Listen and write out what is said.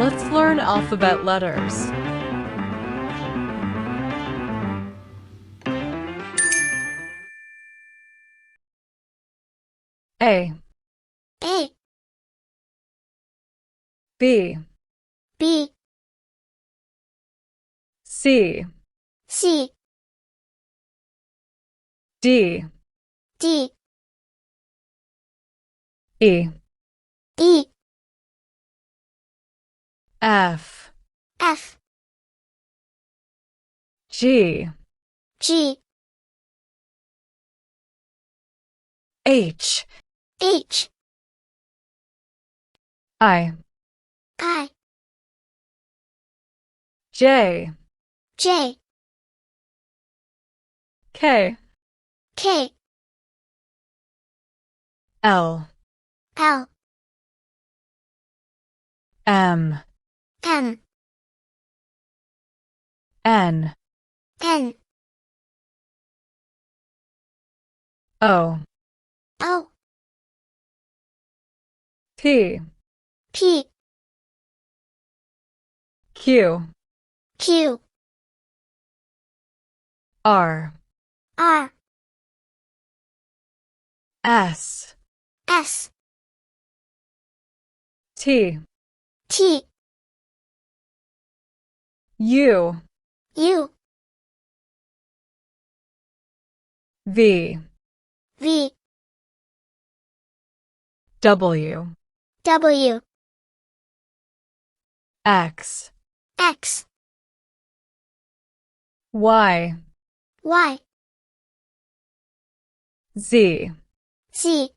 Let's learn alphabet letters. A, A, B, B, C, C, D, D, E, E, F, F, G, G, H, H, I, I, J, J, K, K, L, L, M, M, N, N, O, O, P, P, Q, Q, R, R, S, S, T, T, U, U, V, V, W, W, X, X, Y, Y, Z, Z,